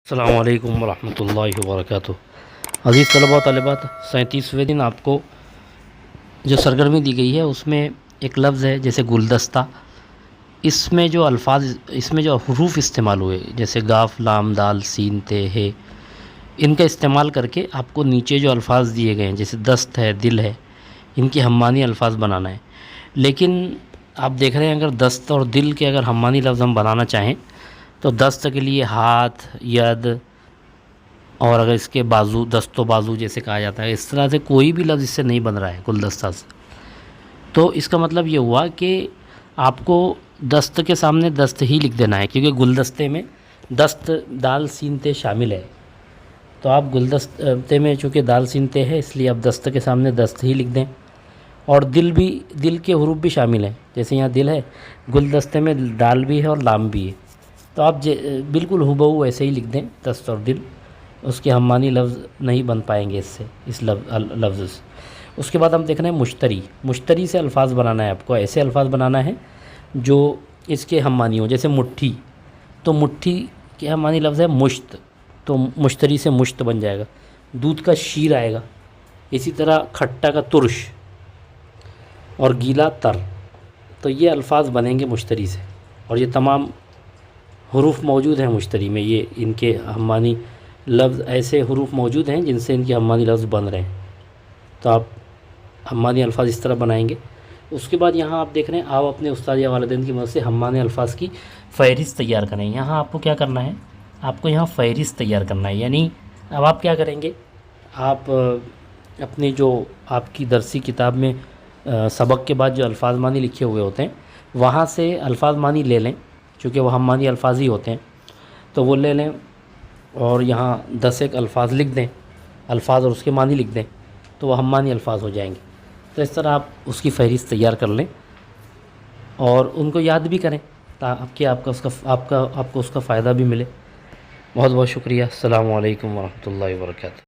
السلام علیکم ورحمۃ اللہ وبرکاتہ۔ عزیز طلباء و طالبات، 37ویں دن آپ کو جو سرگرمی دی گئی ہے اس میں ایک لفظ ہے جیسے گلدستہ۔ اس میں جو حروف استعمال ہوئے جیسے گاف، لام، دال، سین، تے، ہے، ان کا استعمال کر کے آپ کو نیچے جو الفاظ دیے گئے ہیں جیسے دست ہے، دل ہے، ان کی ہم معنی الفاظ بنانا ہے۔ لیکن آپ دیکھ رہے ہیں اگر دست اور دل کے اگر ہم معنی لفظ ہم بنانا چاہیں تو دست کے لیے ہاتھ، ید، اور اگر اس کے بازو، دست و بازو جیسے کہا جاتا ہے، اس طرح سے کوئی بھی لفظ اس سے نہیں بن رہا ہے گلدستہ سے۔ تو اس کا مطلب یہ ہوا کہ آپ کو دست کے سامنے دست ہی لکھ دینا ہے، کیونکہ گلدستے میں دست، دال، سین، تے شامل ہے۔ تو آپ گلدستے میں چونکہ دال، سین، تے ہے، اس لیے آپ دست کے سامنے دست ہی لکھ دیں۔ اور دل کے حروف بھی شامل ہیں، جیسے یہاں دل ہے، گلدستے میں دال بھی ہے اور لام بھی ہے، تو آپ بالکل ہو ایسے ہی لکھ دیں دست اور دل۔ اس کے ہم معنی لفظ نہیں بن پائیں گے اس لفظ سے۔ اس کے بعد ہم دیکھ رہے ہیں مشتری سے الفاظ بنانا ہے آپ کو، ایسے الفاظ بنانا ہے جو اس کے ہم معنی ہوں۔ جیسے مٹھی، تو مٹھی کے ہم معنی لفظ ہے مشت، تو مشتری سے مشت بن جائے گا۔ دودھ کا شیر آئے گا، اسی طرح کھٹا کا ترش، اور گیلا تر۔ تو یہ الفاظ بنیں گے مشتری سے، اور یہ تمام حروف موجود ہیں مشتری میں، یہ ان کے ہم معنی لفظ ایسے حروف موجود ہیں جن سے ان کے ہم معنی لفظ بن رہے ہیں۔ تو آپ ہم معنی الفاظ اس طرح بنائیں گے۔ اس کے بعد یہاں آپ دیکھ رہے ہیں، آپ اپنے استاد یا والدین کی مدد سے ہم معنی الفاظ کی فہرست تیار کریں۔ یہاں آپ کو کیا کرنا ہے، آپ کو یہاں فہرست تیار کرنا ہے، یعنی اب آپ کیا کریں گے، آپ اپنی جو آپ کی درسی کتاب میں سبق کے بعد جو الفاظ معنی لکھے ہوئے ہوتے ہیں وہاں سے الفاظ معنی لے لیں، چونکہ وہ ہم معنی الفاظ ہی ہوتے ہیں، تو وہ لے لیں اور یہاں 10 الفاظ لکھ دیں، الفاظ اور اس کے معنی لکھ دیں، تو وہ ہم معنی الفاظ ہو جائیں گے۔ تو اس طرح آپ اس کی فہرست تیار کر لیں اور ان کو یاد بھی کریں تاکہ آپ کو اس کا فائدہ بھی ملے۔ بہت بہت شکریہ۔ السلام علیکم ورحمۃ اللہ وبرکاتہ۔